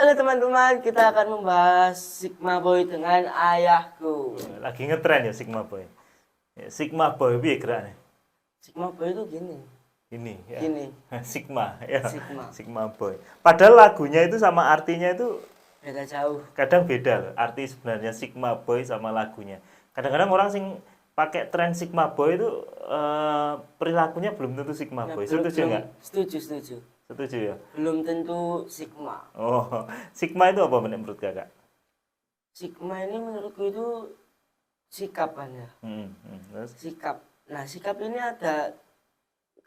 Halo teman-teman, kita akan membahas Sigma Boy dengan ayahku. Lagi ngetren ya Sigma Boy. Ya, Sigma Boy piye geraknya? Sigma Boy itu gini, Ini ya. gini, Sigma ya. Sigma. Sigma Boy. Padahal lagunya itu sama artinya itu Beda jauh. kadang beda loh. Arti sebenarnya Sigma Boy sama lagunya. Kadang-kadang orang sing pakai tren Sigma Boy itu perilakunya belum tentu Sigma Ya, Boy. Setuju nggak? Setuju. Setuju ya. Belum tentu Sigma. Oh, Sigma itu apa menurut kakak? Sigma ini menurutku itu sikapan ya. Terus Sikap. Nah, sikap ini ada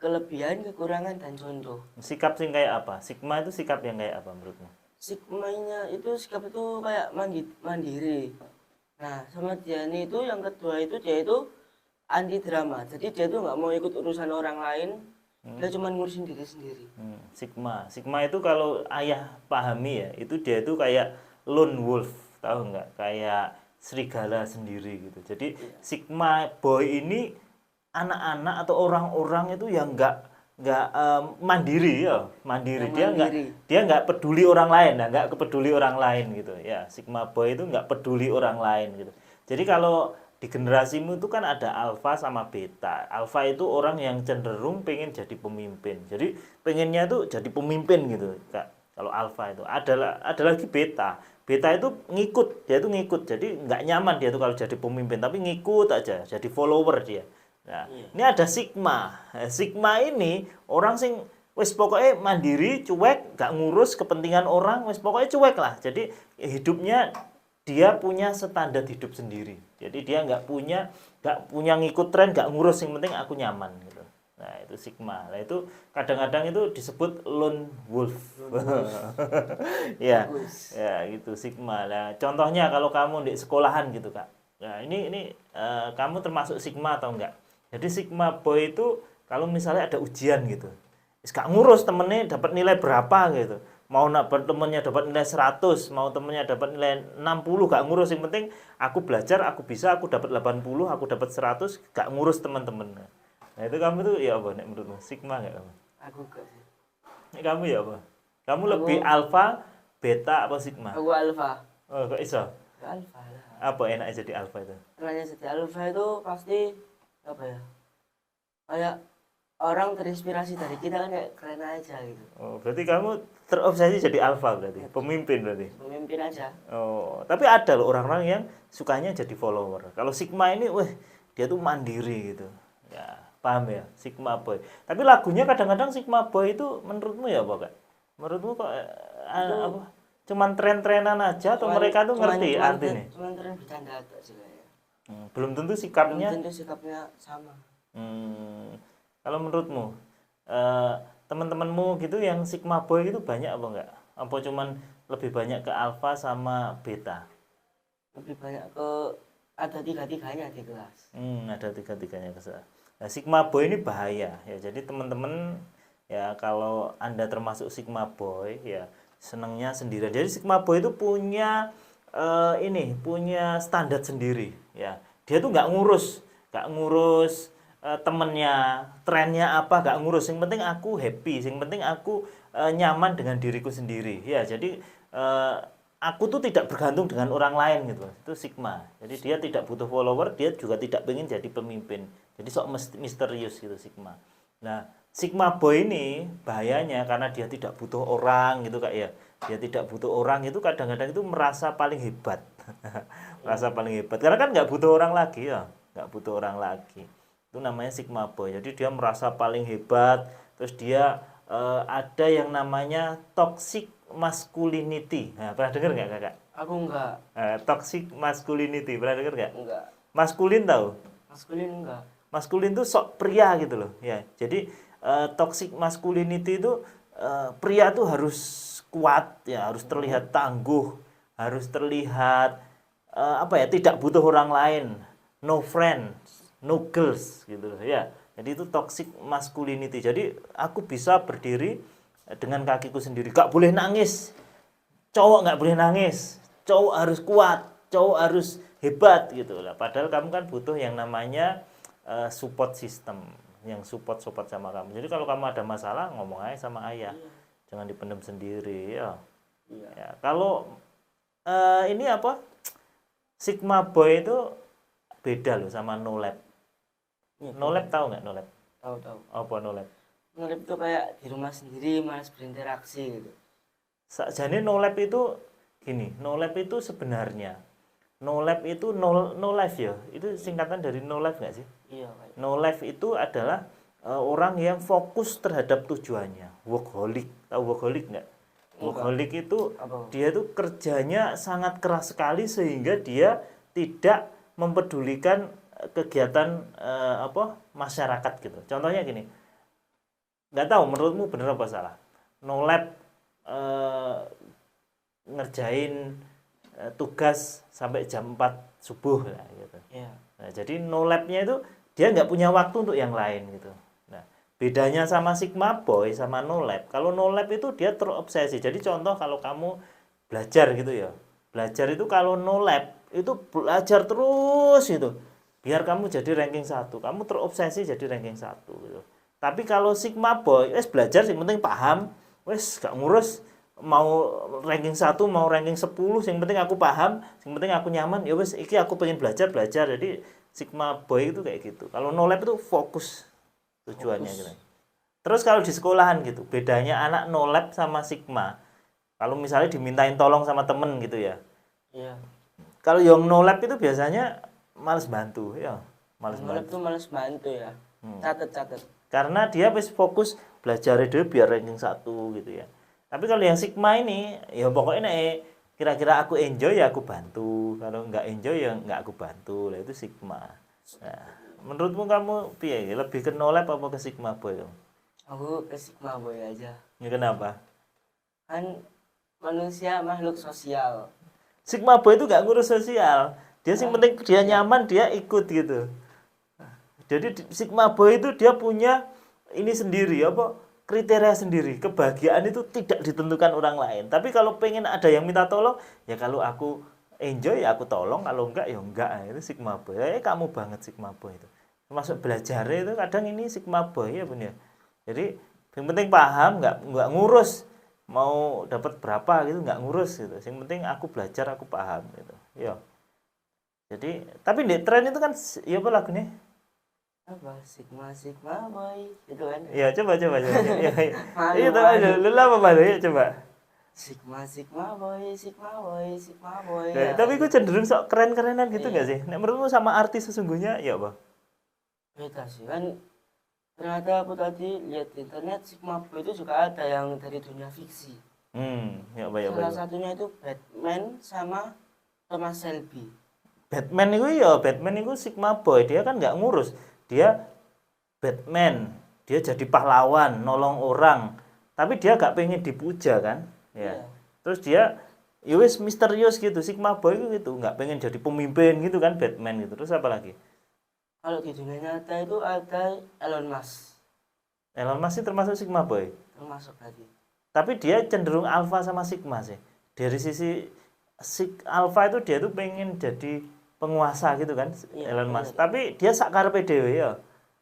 kelebihan, kekurangan, dan contoh. sikap sing kayak apa? Sigma itu sikap yang kayak apa menurutmu? Sigmanya itu sikap itu kayak mandiri. Nah, sama dia ini itu yang kedua itu dia itu anti drama. Jadi dia itu nggak mau ikut urusan orang lain. Dia cuma ngurusin diri sendiri. Sigma itu kalau ayah pahami ya, itu dia itu kayak lone wolf, tahu nggak? Kayak serigala sendiri gitu. Jadi Sigma Boy ini anak-anak atau orang-orang itu yang nggak mandiri ya, mandiri. Yang Dia mandiri. nggak peduli orang lain, nah, nggak kepeduli orang lain gitu. Ya, Sigma Boy itu nggak peduli orang lain gitu. Jadi kalau di generasimu itu kan ada alfa sama beta. Alfa itu orang yang cenderung pengen jadi pemimpin. Jadi pengennya itu jadi pemimpin gitu, Kak. Kalau alfa itu ada lagi beta. Beta itu ngikut, dia itu ngikut. Jadi nggak nyaman dia tuh kalau jadi pemimpin, tapi ngikut aja, jadi follower dia. Nah, ini ada sigma. Sigma ini orang sing wis pokoknya mandiri, cuek, nggak ngurus kepentingan orang, wis pokoknya cuek lah. Jadi hidupnya dia punya standar hidup sendiri. Jadi dia nggak punya ngikut tren, nggak ngurus, yang penting aku nyaman gitu. Nah, itu sigma. Nah, itu kadang-kadang itu disebut lone wolf. Ya, ya gitu sigma. Nah, contohnya kalau kamu di sekolahan gitu, Kak. Nah, ini kamu termasuk sigma atau enggak? Jadi sigma boy itu kalau misalnya ada ujian gitu. Gak ngurus temennya dapat nilai berapa gitu. Mau temennya dapat nilai 100, mau temennya dapat nilai 60, gak ngurus. Yang penting aku belajar, aku bisa, aku dapat 80, aku dapat 100, gak ngurus teman-teman. Nah, itu kamu tuh ya apa nek menurutmu? Sigma gak kamu? Aku gak sih. Nek kamu ya apa? Kamu Aku- lebih alfa, beta apa sigma? Aku alfa. Oh, kok iso? Alfa lah. Apa enaknya jadi alfa itu? Karena jadi alfa itu pasti apa ya? Kayak orang terinspirasi dari kita kan kayak keren aja gitu. Oh, berarti kamu terobsesi jadi alfa berarti, pemimpin berarti. Pemimpin aja. Oh, tapi ada loh orang-orang yang sukanya jadi follower. Kalau Sigma ini, wah, dia tuh mandiri gitu. Ya, paham ya, Sigma Boy. Tapi lagunya kadang-kadang Sigma Boy itu menurutmu ya apa, Kak? Menurutmu kok apa? Cuman tren-trenan aja atau mereka tuh ngerti artinya? Cuman tren bercanda aja sih kayaknya. Belum tentu Belum sikapnya. tentu sikapnya sama. Kalau menurutmu, teman-temanmu gitu yang Sigma Boy itu banyak apa enggak? Apa cuman lebih banyak ke alpha sama beta? Lebih banyak ke ada tiga-tiganya di kelas. Ada tiga-tiganya ke sana. Nah, Sigma Boy ini bahaya ya. Jadi teman-teman ya kalau Anda termasuk Sigma Boy ya senangnya sendirian. Jadi Sigma Boy itu punya punya standar sendiri ya. Dia tuh nggak ngurus temennya, trennya apa nggak ngurus. Yang penting aku happy, yang penting aku nyaman dengan diriku sendiri ya. Jadi aku tuh tidak bergantung dengan orang lain gitu. Itu Sigma. Jadi dia tidak butuh follower, dia juga tidak pengen jadi pemimpin. Jadi sok misterius gitu Sigma. Nah, Sigma Boy ini bahayanya karena dia tidak butuh orang gitu, Kak ya. Dia tidak butuh orang itu kadang-kadang itu merasa paling hebat. Merasa paling hebat karena kan nggak butuh orang lagi ya, nggak butuh orang lagi. Itu namanya Sigma Boy. Jadi dia merasa paling hebat. Terus dia ada yang namanya toxic masculinity. Nah, pernah dengar nggak, Kakak? Aku enggak. Toxic masculinity, pernah dengar nggak? Enggak. Maskulin tahu? Maskulin enggak. Maskulin tuh sok pria gitu loh ya. Jadi toxic masculinity itu pria tuh harus kuat ya, harus terlihat tangguh, harus terlihat tidak butuh orang lain, no friends, no girls gitu loh ya. Jadi itu toxic masculinity. Jadi aku bisa berdiri dengan kakiku sendiri, gak boleh nangis. Cowok nggak boleh nangis, cowok harus kuat, cowok harus hebat gitu lah. Padahal kamu kan butuh yang namanya support system, yang support sama kamu. Jadi kalau kamu ada masalah ngomong aja sama ayah, jangan dipendam sendiri ya. Iya. Ya, kalau ini apa? Sigma Boy itu beda loh sama No Lab. Iya, No Lab tahu nggak No Lab? tahu. Apa No Lab? Ngelip itu kayak di rumah sendiri, malas berinteraksi gitu. Sakjane No Lab itu gini, No Lab itu sebenarnya No Lab itu no life ya. Itu singkatan dari No Life nggak sih? Iya, kayak No life itu adalah orang yang fokus terhadap tujuannya. Workaholic. Tahu workaholic nggak? Workaholic itu apa? dia itu kerjanya sangat keras sekali sehingga dia tidak mempedulikan kegiatan masyarakat gitu. Contohnya gini, nggak tahu menurutmu benar apa salah. No lab ngerjain tugas sampai jam 4 subuh lah gitu. Iya. Nah, jadi no lab-nya itu dia nggak punya waktu untuk yang lain gitu. Nah, bedanya sama Sigma Boy sama no lab. Kalau no lab itu dia terobsesi. Jadi contoh kalau kamu belajar gitu ya. Belajar itu kalau no lab itu belajar terus gitu. Biar kamu jadi ranking 1. Kamu terobsesi jadi ranking 1 gitu. Tapi kalau Sigma Boy, wes belajar sih penting paham, wes gak ngurus mau ranking 1 mau ranking 10, yang penting aku paham, yang penting aku nyaman, ya wes iki aku pengen belajar. Jadi Sigma Boy itu kayak gitu. Kalau no lab itu fokus tujuannya gitu. Terus kalau di sekolahan gitu, bedanya anak no lab sama Sigma. Kalau misalnya dimintain tolong sama temen gitu ya. Iya. Kalau yang no lab itu biasanya males bantu ya, males Ngelip bantu. tuh males bantu ya. Catet. Karena dia wis fokus belajar dulu biar ranking 1 gitu ya. Tapi kalau yang Sigma ini, ya pokoknya kira-kira aku enjoy ya aku bantu. Kalau nggak enjoy ya nggak aku bantu. Lah itu Sigma. Nah, menurutmu kamu piye? Lebih ke no lab apa ke Sigma Boy? Aku ke Sigma Boy aja. Ya kenapa? Kan manusia makhluk sosial. Sigma Boy itu nggak ngurus sosial. Dia sing penting dia nyaman, dia ikut gitu. Jadi Sigma Boy itu dia punya ini sendiri apa? Kriteria sendiri. Kebahagiaan itu tidak ditentukan orang lain. Tapi kalau pengen ada yang minta tolong, ya kalau aku enjoy ya aku tolong, kalau enggak ya enggak. Itu Sigma Boy. Kamu banget Sigma Boy itu. Termasuk belajar itu kadang ini Sigma Boy ya bener. Jadi yang penting paham, enggak ngurus mau dapat berapa gitu, enggak ngurus gitu. Yang penting aku belajar, aku paham gitu. Ya. Jadi tapi di tren itu kan ya apa lagunya? Apa? Sigma Boy. Gitu kan. Ya coba. Ya. Malu, Itu aja. Lu apa malu ya coba. Sigma Boy. Nah, Ya. tapi gue cenderung sok keren-kerenan gitu Iya. nggak sih? Nah, menurutmu sama artis sesungguhnya ya apa? Beda sih kan. Ternyata aku tadi lihat di internet Sigma Boy itu juga ada yang dari dunia fiksi. Ya apa. Salah satunya itu Batman sama Thomas Shelby. Batman itu Sigma Boy, dia kan nggak ngurus. Dia Batman, dia jadi pahlawan, nolong orang. Tapi dia nggak pengen dipuja kan? Ya. Iya. Terus dia wis misterius gitu. Sigma Boy itu gitu, nggak pengen jadi pemimpin gitu kan Batman gitu. Terus apa lagi? Kalau di dunia nyata itu ada Elon Musk. Elon Musk itu termasuk Sigma Boy. Termasuk tadi. Tapi dia cenderung alpha sama sigma sih. Dari sisi alpha itu dia tuh pengen jadi penguasa gitu kan, Iya, Elon Musk. Tapi dia sakarepe dhewe ya.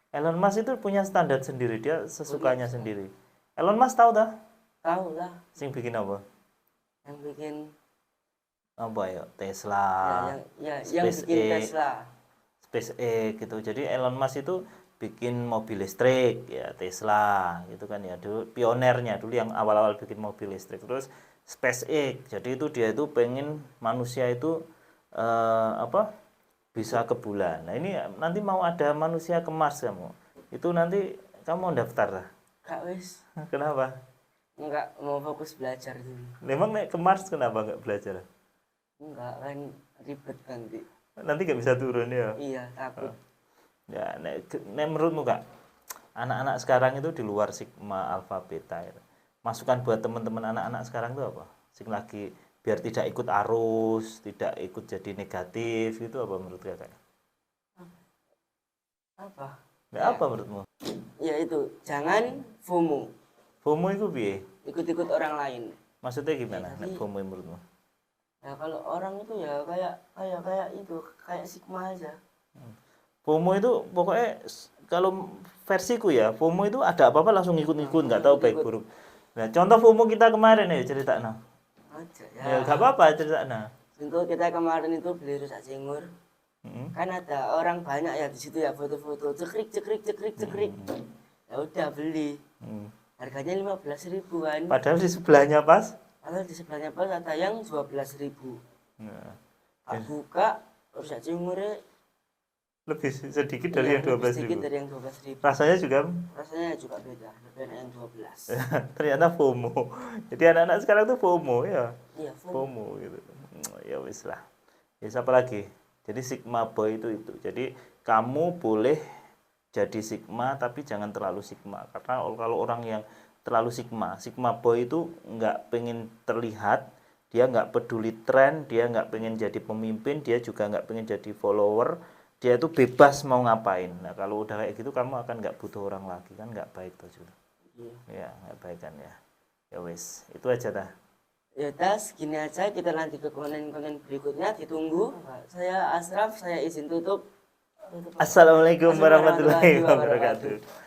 Elon Musk itu punya standar sendiri, dia sesukanya sendiri. Elon Musk tahu dah? Tahu lah Sing bikin apa? yang bikin Apa ya? Tesla, yang bikin Tesla. SpaceX gitu. Jadi Elon Musk itu bikin mobil listrik ya Tesla gitu kan ya, dulu pionernya dulu yang awal-awal bikin mobil listrik. Terus SpaceX, jadi itu dia itu pengen manusia itu bisa ke bulan. Nah ini nanti mau ada manusia ke Mars kamu, itu nanti kamu mau daftar lah. Kak wis Kenapa? enggak mau fokus belajar dulu. Memang naik ke Mars kenapa nggak belajar? Enggak kan ribet nanti. Nanti nggak bisa turun ya. Iya takut. Ya, menurutmu Kak, anak-anak sekarang itu di luar Sigma Alpha Beta itu, masukan buat teman-teman anak-anak sekarang itu apa? Sing lagi biar tidak ikut arus, tidak ikut jadi negatif itu apa menurut Kakak? Apa? Ya, apa menurutmu? Ya itu jangan FOMO. FOMO itu piye? Ikut-ikut orang lain. Maksudnya gimana? Ya, Nek FOMO menurutmu? Ya kalau orang itu ya kayak Sigma aja. FOMO itu pokoknya kalau versiku ya, FOMO itu ada apa-apa langsung ngikut-ngikut, nggak tahu baik buruk. Nah, contoh FOMO kita kemarin ya cerita nah. aja Ya gak apa-apa cerita. Nah. Untuk kita kemarin itu beli rusak cingur. Kan ada orang banyak ya di situ ya foto-foto cekrik cekrik cekrik cekrik. Ya udah beli. Harganya 15.000 kan. Padahal di sebelahnya pas. Padahal di sebelahnya pas ada yang 12.000. Nah, Tak buka rusak cingurnya lebih sedikit dari yang 12.000. sedikit dari yang 12.000. Rasanya juga Rasanya juga beda, lebih enak yang 12. ternyata FOMO. Jadi anak-anak sekarang tuh FOMO ya. Iya, FOMO gitu. Ya wis lah. Ya siapa lagi? Jadi Sigma Boy itu. Jadi kamu boleh jadi Sigma tapi jangan terlalu Sigma. Karena kalau orang yang terlalu Sigma Boy itu nggak pengen terlihat, dia nggak peduli tren, dia nggak pengen jadi pemimpin, dia juga nggak pengen jadi follower, dia itu bebas mau ngapain. Nah kalau udah kayak gitu kamu akan nggak butuh orang lagi, kan nggak baik tuh juga. Ya nggak baik kan ya. Ya wis, itu aja dah. Ya tas, gini aja kita lanjut ke konten-konten berikutnya, ditunggu. Saya Asraf, saya izin tutup. Assalamualaikum warahmatullahi wabarakatuh.